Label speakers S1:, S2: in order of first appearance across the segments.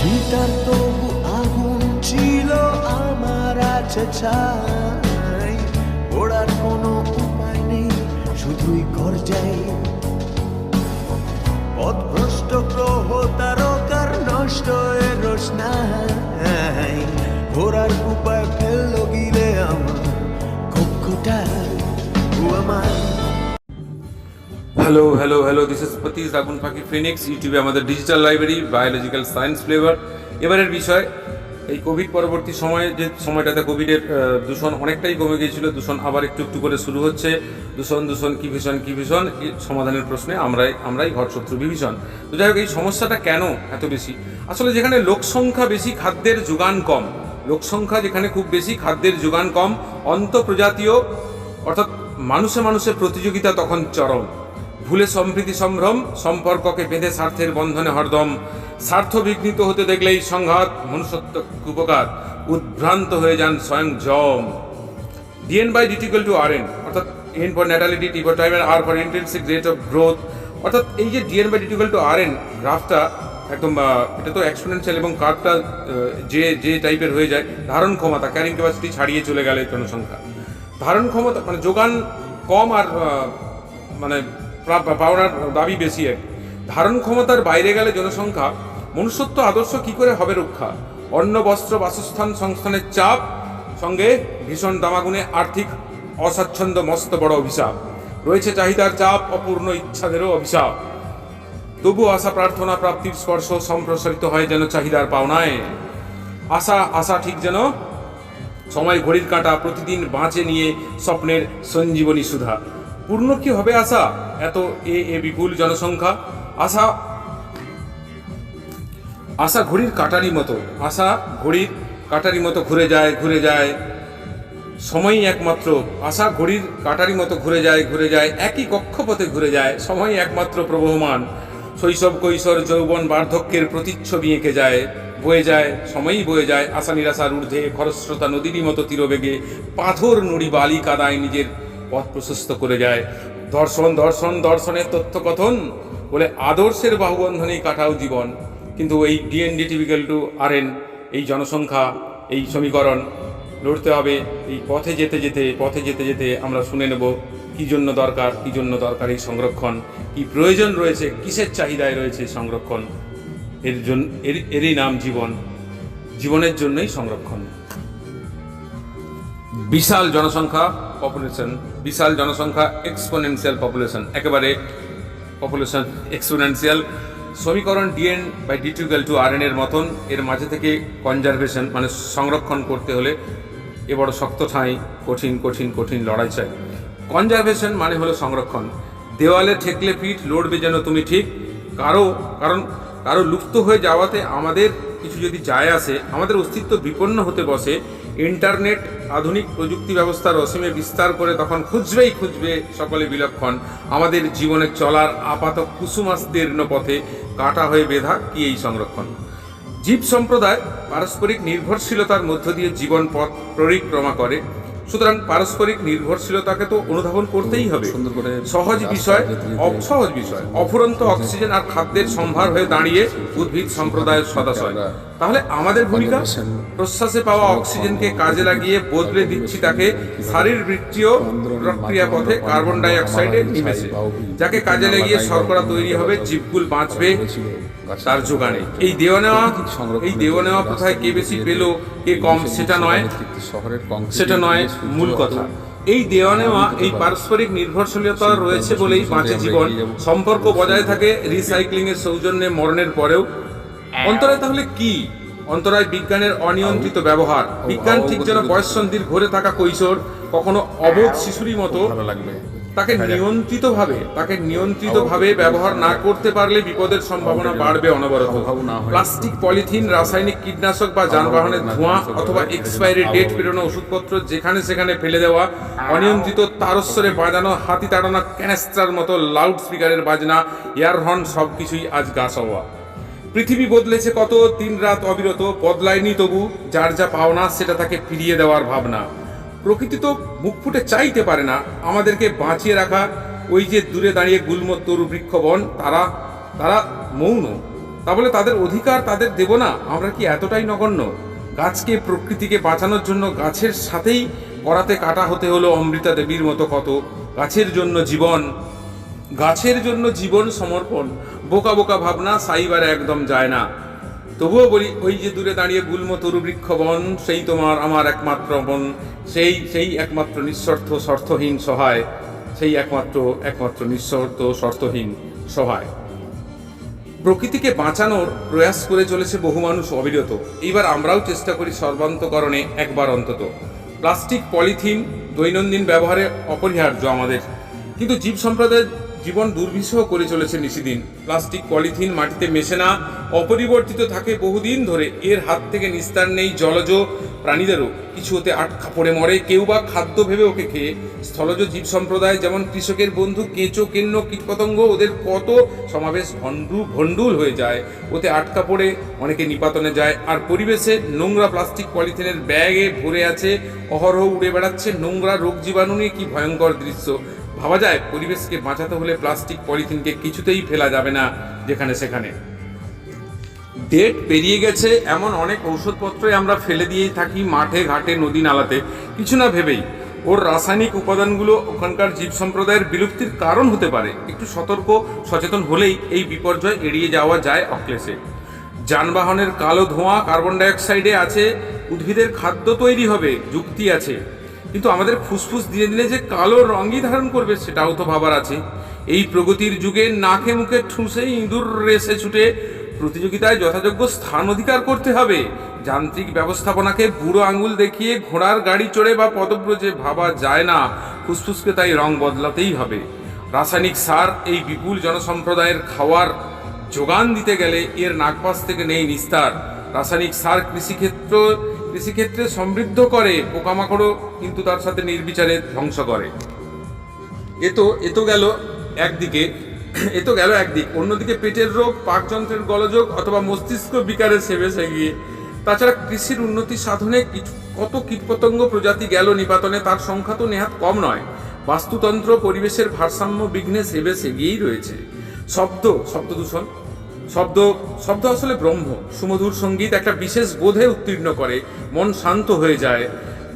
S1: শীতার তবু আগুন ছিল আমার আছে ছাই, ওড়ার কোনো উপায় নেই, শুধুই গর্জাই। পথভ্রষ্ট গ্রহ তারকার নষ্ট এ রোশনাই, ঘোরার উপায় ফেলল গিলে আমার কক্ষটা আমার।
S2: Hello hello hello, this is পতিস আগুন পাখি ফিনিক্স। ইউটিউবে আমাদের digital library biological science flavour. এবারের বিষয়, এই কোভিড পরবর্তী সময়ে যে সময়টাতে কোভিডের দূষণ অনেকটাই কমে গিয়েছিল, দূষণ আবার একটু একটু করে শুরু হচ্ছে। দূষণ কি ভীষণ সমাধানের প্রশ্নে আমরাই ঘরশত্রু বিভীষণ। তো যাই হোক, এই সমস্যাটা কেন এত বেশি? আসলে যেখানে লোকসংখ্যা বেশি, খাদ্যের যোগান কম। লোকসংখ্যা যেখানে খুব বেশি, খাদ্যের যোগান কম, অন্তঃপ্রজাতীয় অর্থাৎ মানুষে প্রতিযোগিতা তখন চরম। ভুলে সম্প্রীতি সম্ভ্রম, সম্পর্ককে বেঁধে স্বার্থের বন্ধনে হরদম। স্বার্থ বিঘ্নিত হতে দেখলেই সংঘাত, মনুষ্যত্ব কুপকার, উদ্ভ্রান্ত হয়ে যান স্বয়ং যম। DN/DT = RN, অর্থাৎ N for natality, T for time, R for intensive rate of growth. অর্থাৎ এই যে DN/DT = RN গ্রাফটা একদম, এটা তো এক্সপোনেনশিয়াল এবং কার্ভটা যে টাইপের হয়ে যায়। ধারণ ক্ষমতা, ক্যারিং ক্যাপাসিটি ছাড়িয়ে চলে গেলে জনসংখ্যা, ধারণ ক্ষমতা মানে যোগান কম আর মানে পাওনার দাবি বেশি। এক ধারণ ক্ষমতার বাইরে গেলে জনসংখ্যা, মনুষ্যত্ব আদর্শ কি করে হবে রক্ষা? অন্ন, বস্ত্র, বাসস্থান, সংস্থানের চাপ, সঙ্গে ভীষণ দামাগুনে আর্থিক অস্বাচ্ছন্দ্য, মস্ত বড় অভিশাপ। রয়েছে চাহিদার চাপ, অপূর্ণ ইচ্ছাদেরও অভিশাপ। তবু আশা প্রার্থনা প্রাপ্তির স্পর্শ সম্প্রসারিত হয় যেন চাহিদার পাওনায়। আশা ঠিক যেন সময় ঘড়ির কাঁটা, প্রতিদিন বাঁচে নিয়ে স্বপ্নের সঞ্জীবনী সুধা। পূর্ণ কি হবে আশা এত এ বিপুল জনসংখ্যা? আশা ঘড়ির কাঁটারি মতো ঘুরে যায়। সময়ই একমাত্র আশা ঘড়ির কাঁটারি মতো ঘুরে যায়, একই কক্ষপথে ঘুরে যায়। সময়ই একমাত্র প্রবহমান, শৈশব, কৈশোর, যৌবন, বার্ধক্যের প্রতিচ্ছবি এঁকে যায়। সময়ই বয়ে যায় আশা নিরাশার ঊর্ধ্বে, খরস্রোতা নদীরই মতো তীরবেগে। পাথর নুড়ি বালি কাদায় নিজের পথ প্রশস্ত করে যায়। দর্শনের তথ্যকথন বলে আদর্শের বাহুবন্ধনেই কাটাও জীবন। কিন্তু এই DN/DT = RN, এই জনসংখ্যা, এই সমীকরণ লড়তে হবে। এই পথে যেতে যেতে আমরা শুনে নেব কী জন্য দরকার এই সংরক্ষণ, কি প্রয়োজন রয়েছে, কিসের চাহিদায় রয়েছে সংরক্ষণ। এরই নাম জীবন, জীবনের জন্যই সংরক্ষণ। বিশাল জনসংখ্যা এক্সপোনেনশিয়াল পপুলেশন, একেবারে পপুলেশন এক্সপোনেনশিয়াল। সমীকরণ DN/DT = RN এর মতন, এর মাঝে থেকে কনজারভেশন মানে সংরক্ষণ করতে হলে এ বড় শক্ত ঠাঁই, কঠিন লড়াই চাই। কনজারভেশন মানে হলো সংরক্ষণ। দেওয়ালে ঠেকলে পিঠ, লড়বে যেন তুমি ঠিক। কারো লুপ্ত হয়ে যাওয়াতে আমাদের কিছু যদি যায় আসে, আমাদের অস্তিত্ব বিপন্ন হতে বসে, ইন্টারনেট আধুনিক প্রযুক্তি ব্যবস্থার অসীমে বিস্তার করে, তখন খুঁজবে সকলে বিলক্ষণ। আমাদের জীবনে চলার আপাত কুসুমাস্তীর্ণ পথে কাটা হয়ে বেধা কি এই সংরক্ষণ? জীব সম্প্রদায় পারস্পরিক নির্ভরশীলতার মধ্য দিয়ে জীবন পথ পরিক্রমা করে। সুতরাং পারস্পরিক নির্ভরশীলতাকে তো অনুধাবন করতেই হবে। সহজ বিষয় অফুরন্ত অক্সিজেন আর খাদ্যের সম্ভার হয়ে দাঁড়িয়ে উদ্ভিদ সম্প্রদায়ের সদাশয়। তাহলে আমাদের ভূমিকা, প্রশ্বাসে পাওয়া অক্সিজেনকে কাজে লাগিয়ে বদলে দিচ্ছি তাকে শারীরবৃত্তীয় প্রক্রিয়া পথে কার্বন ডাই অক্সাইডে নিমেষে, যাকে কাজে লাগিয়ে শর্করা তৈরি হবে, জীবকুল বাঁচবে তার যোগানে। এই দেওয়া নেওয়া কোথায় কে বেশি পেল কে কম সেটা নয় মূল কথা। এই দেওয়া নেওয়া, এই পারস্পরিক নির্ভরশীলতা রয়েছে বলেই বাঁচে জীবন। সম্পর্ক বজায় থাকে রিসাইক্লিং এর সৌজন্যে মরণের পরেও। অন্তরায় তাহলে কি? অন্তরায় বিজ্ঞানের অনিয়ন্ত্রিত ব্যবহার। বিজ্ঞান ঠিক যেন বয়ঃসন্ধির ঘরে থাকা কৈশোর, কখনো অবোধ শিশুরই মতো। তাকে নিয়ন্ত্রিতভাবে ব্যবহার না করতে পারলে বিপদের সম্ভাবনা বাড়বে অনবরত। প্লাস্টিক, পলিথিন, রাসায়নিক কীটনাশক বা যানবাহনের ধোঁয়া অথবা এক্সপায়ারি ডেট পেরোনো ওষুধপত্র যেখানে সেখানে ফেলে দেওয়া, অনিয়ন্ত্রিত তারস্বরে বাজানো হাতি তাড়ানো ক্যানেস্ট্রার মতো লাউড স্পিকারের বাজনা, এয়ারহর্ন, সবকিছুই আজ গা সওয়া। পৃথিবী বদলেছে কত, দিন রাত অবিরত, বদলায়নি তবু যার যা পাওনা সেটা তাকে ফিরিয়ে দেওয়ার ভাবনা। প্রকৃতি তো মুখ ফুটে চাইতে পারে না আমাদেরকে বাঁচিয়ে রাখা। ওই যে দূরে দাঁড়িয়ে গুল্ম তরু বৃক্ষবন, তারা মৌন। তা বলে তাদের অধিকার তাদের দেব না? আমরা কি এতটাই নগণ্য? গাছকে, প্রকৃতিকে বাঁচানোর জন্য গাছের সাথেই করাতে কাটা হতে হলো অমৃতা দেবীর মতো কত। গাছের জন্য জীবন সমর্পণ। বোকা বোকা ভাবনা সাইবার একদম যায় না। তবুও বলি, ওই যে দূরে দাঁড়িয়ে গুল্ম তরুবৃক্ষ বন, সেই তোমার আমার একমাত্র বন, সেই একমাত্র নিঃস্বার্থ স্বার্থহীন সহায়, সেই একমাত্র নিঃস্বার্থ স্বার্থহীন সহায়। প্রকৃতিকে বাঁচানোর প্রয়াস করে চলেছে বহু মানুষ অবিরত। এইবার আমরাও চেষ্টা করি সর্বান্তকরণে একবার অন্তত। প্লাস্টিক, পলিথিন দৈনন্দিন ব্যবহারে অপরিহার্য আমাদের, কিন্তু জীব সম্প্রদায়ের জীবন দুর্বিষহ করে চলেছে নিশিদিন। প্লাস্টিক, পলিথিন মাটিতে মেশে না, অপরিবর্তিত থাকে বহুদিন ধরে। এর হাত থেকে নিস্তার নেই জলজ প্রাণীদেরও। কিছু ওতে আটকা পড়ে মরে, কেউ বা খাদ্য ভেবে ওকে খেয়ে। স্থলজ জীব সম্প্রদায় যেমন কৃষকের বন্ধু, কেঁচো, কেন্ন, কীটপতঙ্গ ওদের কত সমাবেশ ভণ্ডুল হয়ে যায়, ওতে আটকা পড়ে অনেকে নিপাতনে যায়। আর পরিবেশে নোংরা প্লাস্টিক, পলিথিনের ব্যাগে ভরে আছে, অহরহ উড়ে বেড়াচ্ছে নোংরা রোগ জীবাণু নিয়ে। কি ভয়ঙ্কর দৃশ্য! ভাবা যায়, পরিবেশকে বাঁচাতে হলে প্লাস্টিক, পলিথিনকে কিছুতেই ফেলা যাবে না যেখানে সেখানে। ডেট পেরিয়ে গেছে এমন অনেক ঔষধপত্রই আমরা ফেলে দিয়েই থাকি মাঠে ঘাটে, নদী নালাতে, কিছু না ভেবেই। ওর রাসায়নিক উপাদানগুলো ওখানকার জীব সম্প্রদায়ের বিলুপ্তির কারণ হতে পারে। একটু সতর্ক সচেতন হলেই এই বিপর্যয় এড়িয়ে যাওয়া যায় অক্লেশে। যানবাহনের কালো ধোঁয়া, কার্বন ডাইঅক্সাইডে আছে উদ্ভিদের খাদ্য তৈরি হবে, যুক্তি আছে, কিন্তু আমাদের ফুসফুস দিনে দিনে যে কালো রঙই ধারণ করবে সেটাও তো ভাবার আছে। এই প্রগতির যুগে নাকে মুখে ঠুসে ইঁদুর রেসে ছুটে প্রতিযোগিতায় যথাযোগ্য স্থান অধিকার করতে হবে। যান্ত্রিক ব্যবস্থাপনাকে বুড়ো আঙুল দেখিয়ে ঘোড়ার গাড়ি চড়ে বা পদব্রজে ভাবা যায় না। ফুসফুসকে তাই রং বদলাতেই হবে। রাসায়নিক সার এই বিপুল জনসম্প্রদায়ের খাওয়ার যোগান দিতে গেলে এর নাগপাশ থেকে নেই নিস্তার। রাসায়নিক সার কৃষিক্ষেত্রে সমৃদ্ধ করে, পোকামাকড়ও কিন্তু তার সাথে নির্বিচারে ধ্বংস করে। এ তো গেল একদিক। অন্যদিকে পেটের রোগ, পাকযন্ত্রের গোলযোগ অথবা মস্তিষ্ক বিকারের সেবে গিয়ে। তাছাড়া কৃষির উন্নতি সাধনে কত কীটপতঙ্গ প্রজাতি গেল নিপাতনে, তার সংখ্যা তো নেহাত কম নয়। বাস্তুতন্ত্র, পরিবেশের ভারসাম্য বিঘ্নে সেবে গিয়েই রয়েছে। শব্দ দূষণ। শব্দ আসলে ব্রহ্ম। সুমধুর সঙ্গীত একটা বিশেষ বোধে উত্তীর্ণ করে, মন শান্ত হয়ে যায়।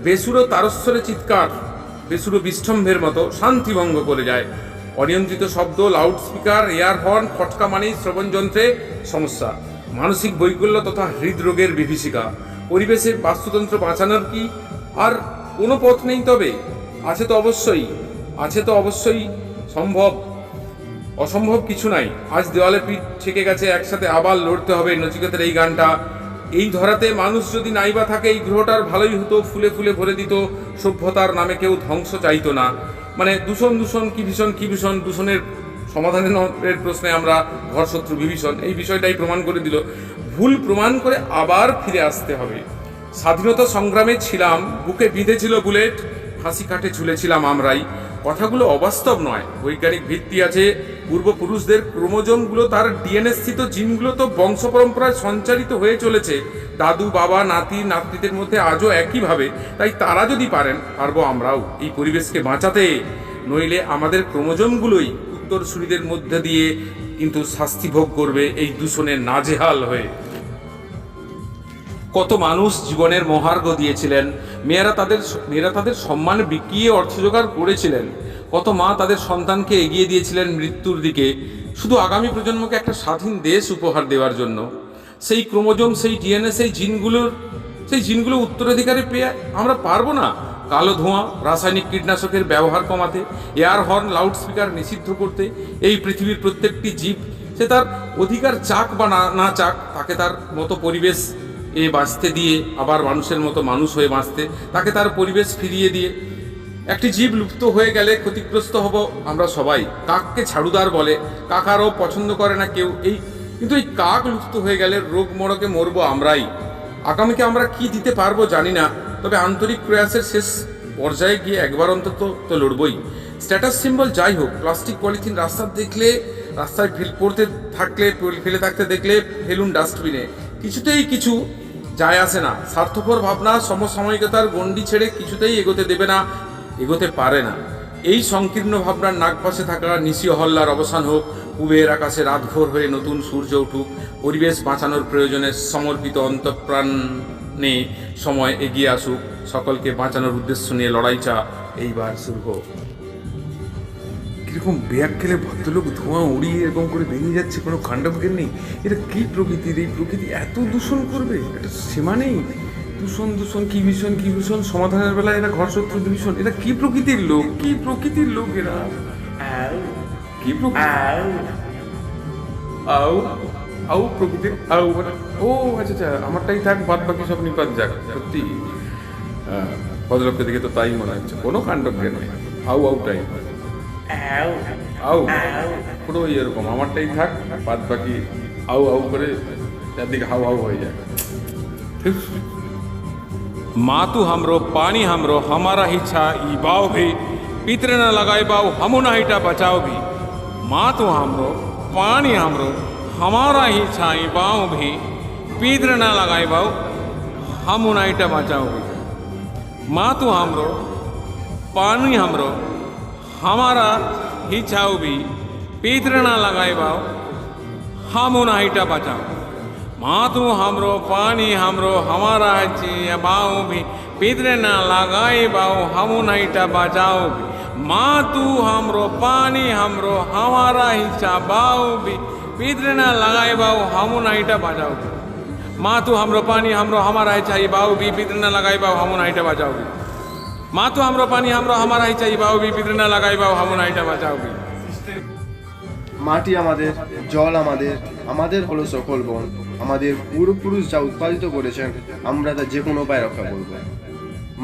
S2: বেসুরো তারস্বরে চিৎকার, বেসুরো বিষ্ঠম্ভের মতো শান্তিভঙ্গ করে যায়। অনিয়ন্ত্রিত শব্দ, লাউড স্পিকার, এয়ার হর্ন, ফটকা মানেই শ্রবণযন্ত্রে সমস্যা, মানসিক বৈকল্য তথা হৃদরোগের বিভীষিকা। পরিবেশের বাস্তুতন্ত্র বাঁচানোর কি আর কোনো পথ নেই? তবে আছে তো অবশ্যই সম্ভব। অসম্ভব কিছু নাই। আজ দেওয়ালে পিঠ ঠেকে গেছে, একসাথে আবার লড়তে হবে। নচিকেতের এই গানটা, এই ধরাতে মানুষ যদি নাইবা থাকে, এই গ্রহটার ভালোই হতো, ফুলে ফুলে ভরে দিত। সভ্যতার নামে কেউ ধ্বংস চাইতো না। মানে দূষণ কি ভীষণ। দূষণের সমাধানের প্রশ্নে আমরা ঘরশত্রু বিভীষণ, এই বিষয়টাই প্রমাণ করে দিল। ভুল প্রমাণ করে আবার ফিরে আসতে হবে। স্বাধীনতা সংগ্রামে ছিলাম, বুকে বিঁধেছিল বুলেট, ফাঁসি কাটে ঝুলেছিলাম আমরাই। কথাগুলো অবাস্তব নয়, বৈজ্ঞানিক ভিত্তি আছে। পূর্বপুরুষদের ক্রোমোজোমগুলো, তার ডিএনএ স্থিত জিনগুলো তো বংশ পরম্পরায় সঞ্চারিত হয়ে চলেছে। দাদু, বাবা, নাতি, নাতনিদের মধ্যে আজও একইভাবে। তাই তারা যদি পারেন, পারবো আমরাও এই পরিবেশকে বাঁচাতে। নইলে আমাদের ক্রোমোজোমগুলোই উত্তরসূরিদের মধ্যে দিয়ে কিন্তু শাস্তি ভোগ করবে এই দূষণের নাজেহাল হয়ে। কত মানুষ জীবনের মহার্ঘ দিয়েছিলেন। মেয়েরা তাদের সম্মান বিকিয়ে অর্থ জোগাড় করেছিলেন। কত মা তাদের সন্তানকে এগিয়ে দিয়েছিলেন মৃত্যুর দিকে, শুধু আগামী প্রজন্মকে একটা স্বাধীন দেশ উপহার দেওয়ার জন্য। সেই ক্রোমোজোম, সেই ডিএনএ, সেই জিনগুলো উত্তরাধিকারে পেয়ে আমরা পারবো না কালো ধোঁয়া, রাসায়নিক কীটনাশকের ব্যবহার কমাতে, এয়ার হর্ন, লাউড স্পিকার নিষিদ্ধ করতে। এই পৃথিবীর প্রত্যেকটি জীব, সে তার অধিকার চাক বা না চাক, তাকে তার মতো পরিবেশ বাঁচতে দিয়ে, আবার মানুষের মতো মানুষ হয়ে বাঁচতে, তাকে তার পরিবেশ ফিরিয়ে দিয়ে। একটি জীব লুপ্ত হয়ে গেলে ক্ষতিগ্রস্ত হব আমরা সবাই। কাককে ঝাড়ুদার বলে, কাকারও পছন্দ করে না কেউ। কিন্তু এই কাক লুপ্ত হয়ে গেলে রোগ মরকে মরবো আমরাই। আগামীকে আমরা কি দিতে পারবো জানি না, তবে আন্তরিক প্রয়াসের শেষ পর্যায়ে গিয়ে একবার অন্তত তো লড়বই। স্ট্যাটাস সিম্বল যাই হোক, প্লাস্টিক, পলিথিন রাস্তায় ফেলে থাকতে দেখলে ফেলুন ডাস্টবিনে। কিছুতেই কিছু যায় আসে না। স্বার্থপর ভাবনা সমসাময়িকতার গণ্ডি ছেড়ে কিছুতেই এগোতে পারে না। এই সংকীর্ণ ভাবনার নাগপাশে থাকা নিশি হল্লার অবসান হোক। পূবের আকাশে রাতভোর হয়ে নতুন সূর্য উঠুক, পরিবেশ বাঁচানোর প্রয়োজনে সমর্পিত অন্তঃপ্রাণে সময় এগিয়ে আসুক, সকলকে বাঁচানোর উদ্দেশ্য নিয়ে লড়াই চা এইবার শুরু হোক।
S3: কিরকম ব্যাগ খেলে ভদ্রলোক ধোঁয়া উড়িয়ে এরকম করে বেরিয়ে যাচ্ছে, কোনো কাণ্ডজ্ঞান নেই। এটা কি প্রকৃতির, এই প্রকৃতি এত দূষণ করবে, এটা সীমা নেই। দূষণ দূষণ কি ভীষণ কি ভীষণ, সমাধানের বেলায় এরা ঘর শত্রু দূষণ। এরা কি প্রকৃতির লোক, কি প্রকৃতির লোক এরা, কি প্রকৃতি। আউ আউ প্রকৃতির আউ মানে, ও আচ্ছা আচ্ছা, আমারটাই থাক, বাদ বাকি সব নিপাত যাক। সত্যি ভদ্রলোকের দিকে তো তাই মনে হচ্ছে, কোনো কাণ্ডজ্ঞান নেই। আউ আউটাই আউ পুরো এরকম, আমারটাই থাক, বাদ বাকি আউ আউ করে চারদিকে হাউ হাউ হয়ে যায়।
S2: मातु हमरो पानी हमरो हमारा ही छा ई बाव भी, पितर न लगाए बाव हमु ना हिटा बचाओ भी। मातु हमरो पानी हमरो हमारा ही छा ई बाव भी, पितर न लगाए बाव हमु ना हिटा बचाओ भी। मातु हमरो पानी हमरो हमारा ही छाओ भी, पितर न लगाए बाव हमु ना हिटा बचाओ। मातु हमरो पानी हमरो हमारा है बाऊ भी, पितर न लगाए बाऊ हमु नहीटा बचाओ भी। मातु हमरो पानी हमरो हमारा हिस्सा बाऊ भी, पितर न लगाए बाऊ हमु नहीटा बचाओ भी। मातु हमरो पानी हमरो हमारा हिस्सा बाऊ भी, पितर न लगाए बाऊ हमु नहीटा बचाओ भी। मातु हमरो पानी हमरो हमारा हिस्सा बाऊ भी, पितर न लगाए बाऊ हमु नहीटा बचाओ भी।
S4: মাটি আমাদের, জল আমাদের, আমাদের হলো সকল বন। আমাদের পূর্বপুরুষ যা উৎপাদিত করেছেন আমরা তা যে কোনো উপায় রক্ষা করব।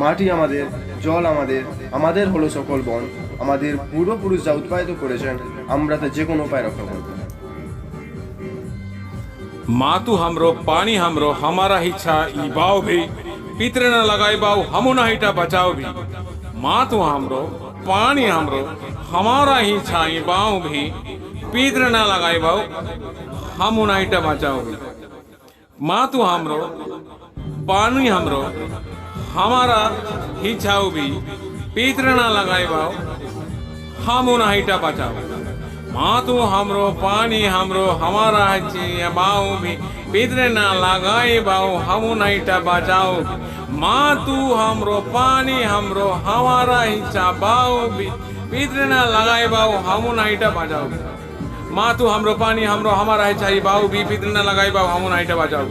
S4: মাটি আমাদের, জল আমাদের, আমাদের হলো সকল বন। আমাদের পূর্বপুরুষ যা উৎপাদিত করেছেন আমরা তা যে কোনো উপায় রক্ষা করব।
S2: मातु हमरो पानी हमरो हमारा ही छा ई बाव भी, पितर न लगाए बाव हमु ना हिटा बचाओ भी। मातु हमरो पानी हमरो हमारा ही छा ई बाव भी, पितर न लगाए बाव हमु ना हिटा बचाओ भी। मातु हमरो पानी हमरो हमारा ही छाओ भी, पितर न लगाए बाव हमु ना हिटा बचाओ। मातु हमरो पानी हमरो हमारा है बाऊ भी, पितर न लगाए बाऊ हमु नहीटा बचाओ। मातु हमरो पानी हमरो हमारा हिस्सा बाऊ भी, पितर न लगाए बाऊ हमु नहीटा बचाओ। मातु हमरो पानी हमरो हमारा हिस्सा बाऊ भी, पितर न लगाए बाऊ हमु नहीटा बचाओ।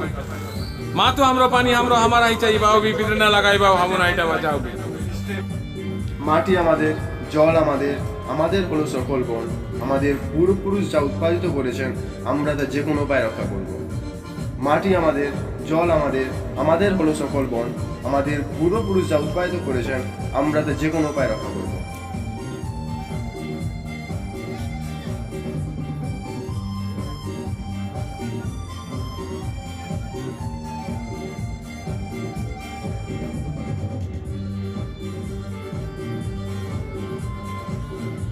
S2: मातु हमरो पानी हमरो हमारा हिस्सा बाऊ भी, पितर न लगाए बाऊ हमु नहीटा बचाओ।
S4: মাটি আমাদের, জল আমাদের, আমাদের হলো সকল বন। আমাদের পূর্বপুরুষ যা উৎপাদিত করেছেন আমরা তা যে কোনো উপায় রক্ষা করব। মাটি আমাদের, জল আমাদের, আমাদের হলো সকল বন। আমাদের পূর্বপুরুষ যা উৎপাদিত করেছেন আমরা তা যে কোনো উপায় রক্ষা করব।